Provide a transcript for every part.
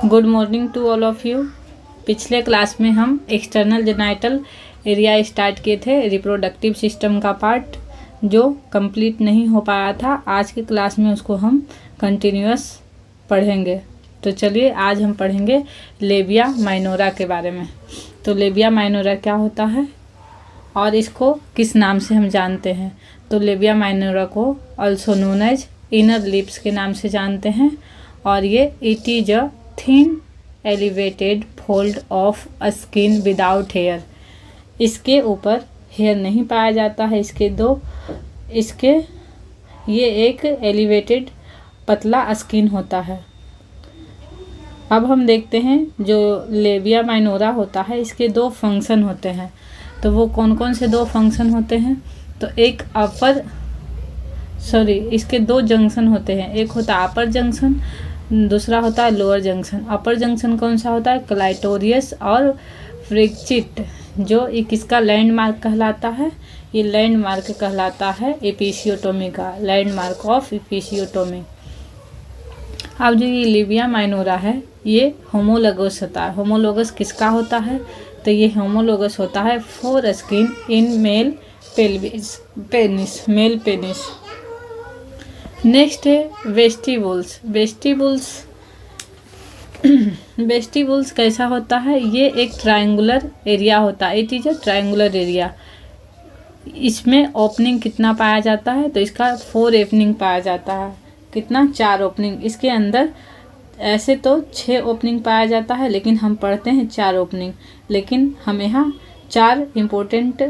Good morning to all of you. पिछले class में हम एक्सटर्नल जेनाइटल एरिया स्टार्ट किए थे, रिप्रोडक्टिव सिस्टम का पार्ट जो कंप्लीट नहीं हो पाया था। आज के क्लास में उसको हम कंटिन्यूअस पढ़ेंगे। तो चलिए आज हम पढ़ेंगे लेबिया माइनोरा के बारे में। तो लेबिया माइनोरा क्या होता है और इसको किस नाम से हम जानते हैं। तो लेबिया माइनोरा को also known as inner lips के नाम से जानते हैं और ये it is a thin elevated fold of a skin without hair. इसके ऊपर हेयर नहीं पाया जाता है। ये एक एलिवेटेड पतला स्किन होता है। अब हम देखते हैं जो लेबिया माइनोरा होता है इसके दो फंक्शन होते हैं। तो वो कौन कौन से दो फंक्शन होते हैं। तो इसके दो जंक्शन होते हैं। एक होता है अपर जंक्शन, दूसरा होता है लोअर जंक्शन। अपर जंक्शन कौन सा होता है, क्लाइटोरियस और फ्रिक्चिट, जो एक इसका लैंडमार्क कहलाता है। ये लैंडमार्क कहलाता है एपिसियोटोमी का, लैंडमार्क ऑफ एपिसियोटोमी। अब जो ये लेबिया माइनोरा है ये होमोलोगस होता है। होमोलोगस किसका होता है, तो ये होमोलोगस होता है foreskin in male penis. Next है वेस्टिबुल्स। वेस्टिबुल्स कैसा होता है, ये एक ट्रायंगुलर एरिया होता है। It is a triangular area. इसमें ओपनिंग कितना पाया जाता है, तो इसका 4 ओपनिंग पाया जाता है। कितना, 4 ओपनिंग। इसके अंदर ऐसे तो 6 ओपनिंग पाया जाता है लेकिन हम पढ़ते हैं 4 ओपनिंग। लेकिन हम यहाँ 4 इम्पोर्टेंट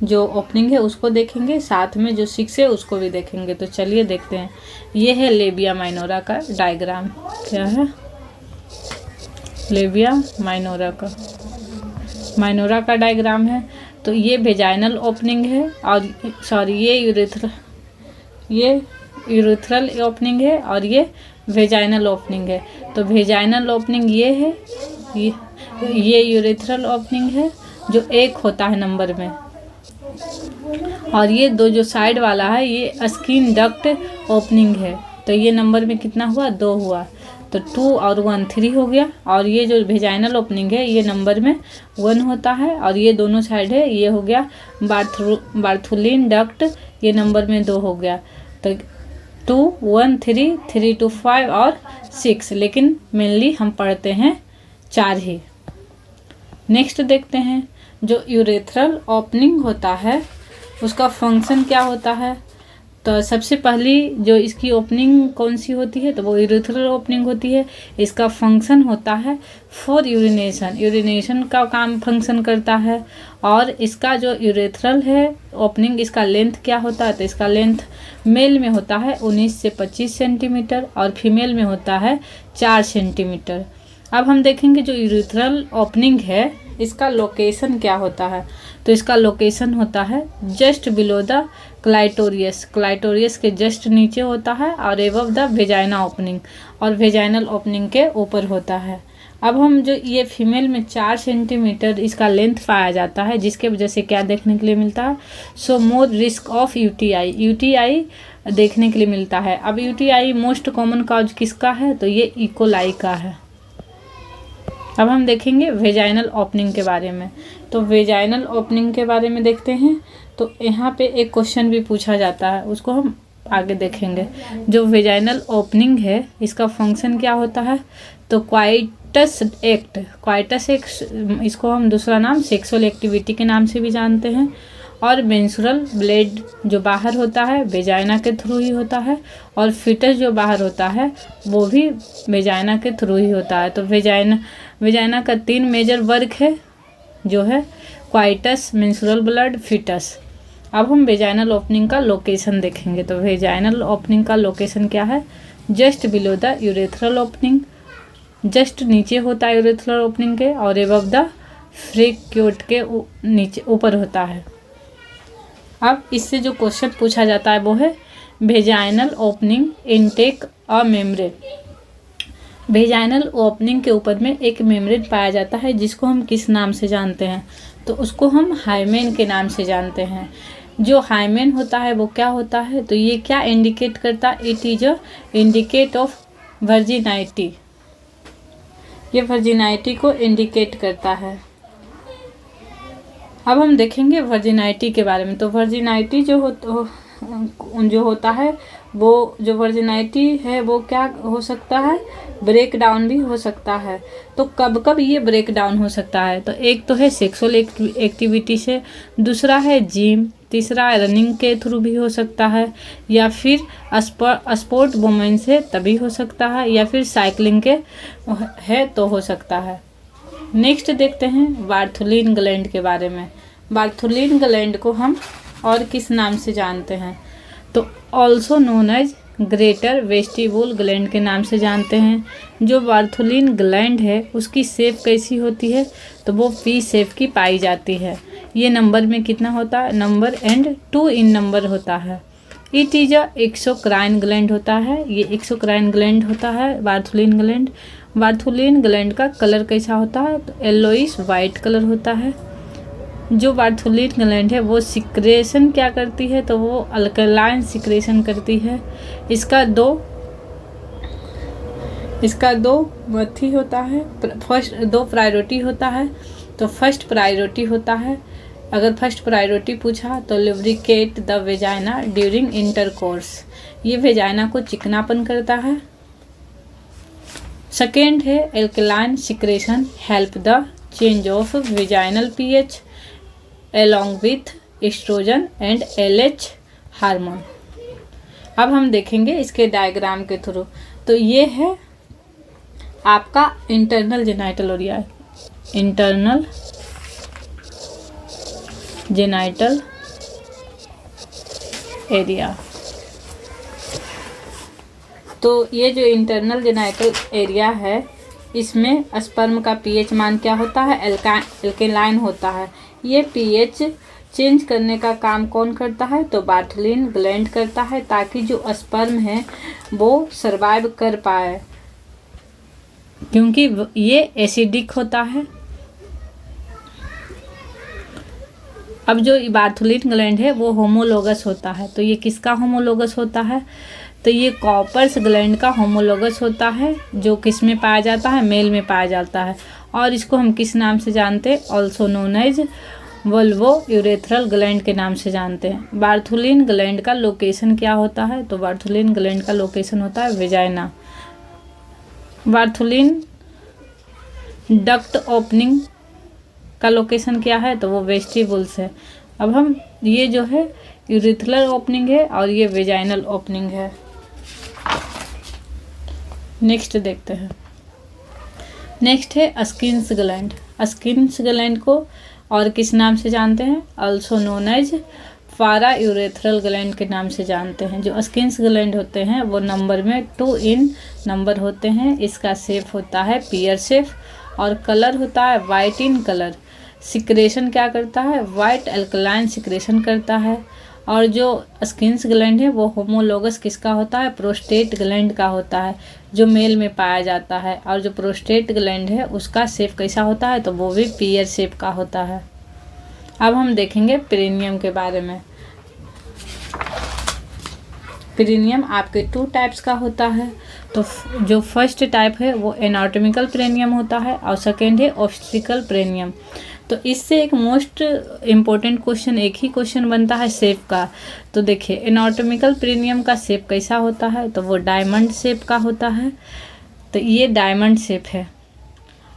जो ओपनिंग है उसको देखेंगे, साथ में जो 6 है उसको भी देखेंगे। तो चलिए देखते हैं। ये है लेबिया माइनोरा का डायग्राम। क्या है लेबिया माइनोरा का डायग्राम है। तो ये वेजाइनल ओपनिंग है और ये यूरेथ्रल ओपनिंग है और ये वेजाइनल ओपनिंग है। तो वेजाइनल ओपनिंग ये है, ये यूरेथ्रल ओपनिंग है जो 1 होता है नंबर में। और ये दो जो साइड वाला है ये स्किन डक्ट ओपनिंग है। तो ये नंबर में कितना हुआ, 2 हुआ। तो 2 और 1 3 हो गया। और ये जो वेजाइनल ओपनिंग है ये नंबर में 1 होता है और ये दोनों साइड है ये हो गया बार्थुलिन डक्ट, ये नंबर में 2 हो गया। तो 2 1 3 3 to 5 और 6, लेकिन मेनली हम पढ़ते हैं 4 ही। नेक्स्ट देखते हैं जो यूरेथ्रल ओपनिंग होता है उसका फंक्शन क्या होता है। तो सबसे पहली जो इसकी ओपनिंग कौन सी होती है, तो वो यूरेथ्रल ओपनिंग होती है। इसका फंक्शन होता है फॉर यूरिनेशन का काम फंक्शन करता है। और इसका जो यूरेथ्रल है ओपनिंग, इसका लेंथ क्या होता है, तो इसका लेंथ मेल में होता है 19 से 25 सेंटीमीटर और फीमेल में होता है 4 सेंटीमीटर। अब हम देखेंगे जो यूरेथ्रल ओपनिंग है इसका लोकेशन क्या होता है। तो इसका लोकेशन होता है जस्ट बिलो द क्लाइटोरियस के जस्ट नीचे होता है और एबव द वेजाइना ओपनिंग, और वेजाइनल ओपनिंग के ऊपर होता है। अब हम जो ये फीमेल में 4 सेंटीमीटर इसका लेंथ पाया जाता है, जिसके वजह से क्या देखने के लिए मिलता है, सो मोर रिस्क ऑफ यूटीआई देखने के लिए मिलता है। अब यूटीआई मोस्ट कॉमन कॉज किसका है, तो ये इकोलाई का है। अब हम देखेंगे वेजाइनल ओपनिंग के बारे में। तो वेजाइनल ओपनिंग के बारे में देखते हैं। तो यहाँ पे एक क्वेश्चन भी पूछा जाता है, उसको हम आगे देखेंगे। जो वेजाइनल ओपनिंग है इसका फंक्शन क्या होता है, तो क्वाइटस एक्ट, इसको हम दूसरा नाम सेक्सुअल एक्टिविटी के नाम से भी जानते हैं। और मेंस्ट्रुअल ब्लेड जो बाहर होता है वेजाइना के थ्रू ही होता है, और फिटस जो बाहर होता है वो भी वेजाइना के थ्रू ही होता है। तो वेजाइना का 3 मेजर वर्क है जो है क्वाइटस, मेंस्ट्रुअल ब्लड, फिटस। अब हम वेजाइनल ओपनिंग का लोकेशन देखेंगे। तो वेजाइनल ओपनिंग का लोकेशन क्या है, just below the urethral opening, just नीचे होता है यूरेथ्रल ओपनिंग के और एबव द फ्रिक्यूट के नीचे ऊपर होता है। अब इससे जो क्वेश्चन पूछा जाता है वो है vaginal opening intake a membrane. Vaginal opening के ऊपर में एक मेम्ब्रेन पाया जाता है जिसको हम किस नाम से जानते हैं, तो उसको हम हाइमेन के नाम से जानते हैं। जो हाइमेन होता है वो क्या होता है, तो ये क्या इंडिकेट करता है, it is a indicate of virginity. ये वर्जिनाइटी को इंडिकेट करता है। अब हम देखेंगे वर्जिनाइटी के बारे में। तो वर्जिनाइटी जो होता है वो जो वर्जिनाइटी है वो क्या हो सकता है, ब्रेक डाउन भी हो सकता है। तो कब कब ये ब्रेक डाउन हो सकता है, तो एक तो है सेक्सुअल एक्टिविटी से, दूसरा है जिम, तीसरा रनिंग के थ्रू भी हो सकता है, या फिर स्पोर्ट वुमेन से तभी हो सकता है, या फिर साइकिलिंग के है तो हो सकता है। नेक्स्ट देखते हैं बार्थोलिन ग्लैंड के बारे में। बार्थोलिन ग्लैंड को हम और किस नाम से जानते हैं, तो also known as greater vestibule gland के नाम से जानते हैं। जो बार्थोलिन ग्लैंड है उसकी शेप कैसी होती है, तो वो पी शेप की पाई जाती है। ये नंबर में कितना होता है, नंबर एंड 2 इन नंबर होता है। It is a exocrine gland होता है, ये एक्सोक्राइन ग्लैंड होता है बार्थोलिन ग्लैंड। बार्थोलिन ग्लैंड का कलर कैसा होता है, तो येलोइश वाइट कलर होता है। जो बार्थोलिन ग्लैंड है वो सिक्रेशन क्या करती है, तो वो अल्कलाइन सिक्रेशन करती है। इसका दो मथी होता है, फर्स्ट 2 प्रायोरिटी होता है। तो फर्स्ट प्रायोरिटी होता है, अगर फर्स्ट प्रायोरिटी पूछा तो lubricate the vagina during intercourse, ये वेजाइना को चिकनापन करता है। सेकेंड है alkaline secretion help the change of vaginal pH along with oestrogen and LH hormone. अब हम देखेंगे इसके डायग्राम के थ्रू। तो ये है आपका internal genital area, internal genital area. तो ये जो इंटरनल जेनाइटल एरिया है इसमें स्पर्म का पीएच मान क्या होता है, एल्केलाइन होता है। ये पीएच चेंज करने का काम कौन करता है, तो बार्थोलिन ग्लैंड करता है, ताकि जो स्पर्म है वो सरवाइव कर पाए, क्योंकि ये एसिडिक होता है। अब जो बार्थोलिन ग्लैंड है वो होमोलोगस होता है। तो ये किसका होमोलोगस होता है, तो ये कॉपर्स ग्लैंड का होमोलोगस होता है, जो किस में पाया जाता है, मेल में पाया जाता है। और इसको हम किस नाम से जानते हैं, also known as vulvo urethral gland के नाम से जानते हैं। बार्थोलिन ग्लैंड का लोकेशन क्या होता है, तो बार्थोलिन ग्लैंड का लोकेशन होता है वेजाइना। बार्थोलिन डक्ट ओपनिंग का लोकेशन क्या है, तो वो वेस्टिबुल्स है। अब हम ये जो है यूरेथ्रल ओपनिंग है और ये वेजाइनल ओपनिंग है। नेक्स्ट देखते हैं। नेक्स्ट है स्किन्स ग्लैंड। स्किन्स ग्लैंड को और किस नाम से जानते हैं, ऑल्सो नोन एज पारा यूरेथ्रल ग्लैंड के नाम से जानते हैं। जो स्किन्स ग्लैंड होते हैं वो नंबर में 2 इन नंबर होते हैं। इसका शेप होता है पियर शेप और कलर होता है वाइट इन कलर। सिक्रेशन क्या करता है, वाइट एल्कलाइन सिक्रेशन करता है। और जो स्किन्स ग्लैंड है वो होमोलोगस किसका होता है, प्रोस्टेट ग्लैंड का होता है, जो मेल में पाया जाता है। और जो प्रोस्टेट ग्लैंड है उसका शेप कैसा होता है, तो वो भी पियर शेप का होता है। अब हम देखेंगे पेरिनियम के बारे में। पेरिनियम आपके 2 टाइप्स का होता है। तो जो फर्स्ट टाइप है वो एनाटॉमिकल पेरिनियम होता है और सेकेंड है ऑब्स्टेट्रिकल पेरिनियम। तो इससे एक मोस्ट इम्पोर्टेंट क्वेश्चन, एक ही क्वेश्चन बनता है शेप का। तो देखिए एनाटॉमिकल पेरिनियम का शेप कैसा होता है, तो वो डायमंड शेप का होता है। तो ये डायमंड शेप है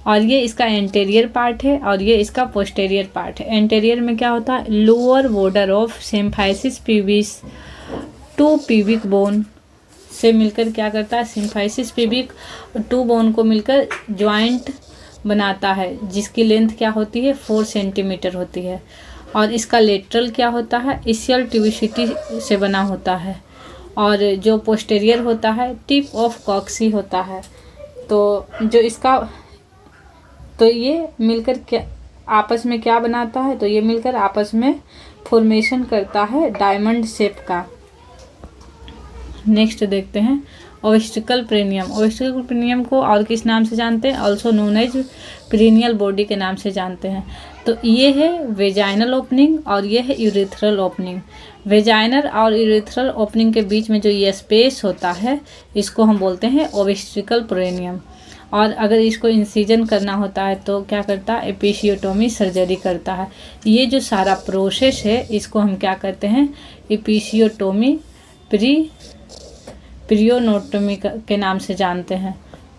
और ये इसका एंटेरियर पार्ट है और ये इसका पोस्टेरियर पार्ट है। एंटेरियर में क्या होता है, lower border of symphysis pubis 2 pubic bone से मिलकर क्या करता है, सिम्फाइसिस पीविक 2 बोन को मिलकर ज्वाइंट बनाता है, जिसकी लेंथ क्या होती है 4 सेंटीमीटर होती है। और इसका लेटरल क्या होता है, इशियल ट्यूबिसिटी से बना होता है। और जो पोस्टेरियर होता है टिप ऑफ कॉक्सी होता है। तो जो इसका तो ये मिलकर क्या आपस में क्या बनाता है, तो ये मिलकर आपस में फॉर्मेशन करता है डायमंड शेप का। नेक्स्ट देखते हैं ओवेस्ट्रिकल पेरिनियम। ओवेस्ट्रिकल पेरिनियम को और किस नाम से जानते हैं, also known as perineal body के नाम से जानते हैं। तो ये है वेजाइनल ओपनिंग और ये है यूरेथ्रल ओपनिंग। वेजाइनल और यूरेथ्रल ओपनिंग के बीच में जो ये स्पेस होता है इसको हम बोलते हैं ओवेस्ट्रिकल पेरिनियम। और अगर इसको इंसिजन करना होता है तो क्या करता है, एपिसियोटोमी सर्जरी करता है। ये जो सारा प्रोसेस है इसको हम क्या कहते हैं, एपिसियोटोमी पेरियोनोटोमी के नाम से जानते हैं।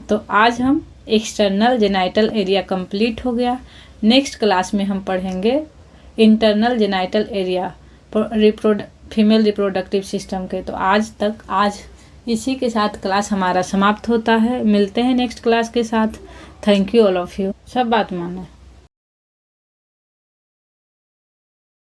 तो आज हम एक्सटर्नल जेनाइटल एरिया कंप्लीट हो गया। नेक्स्ट क्लास में हम पढ़ेंगे internal genital area female reproductive system के। तो आज इसी के साथ क्लास हमारा समाप्त होता है। मिलते हैं नेक्स्ट क्लास के साथ। Thank you all of you. सब बात माने।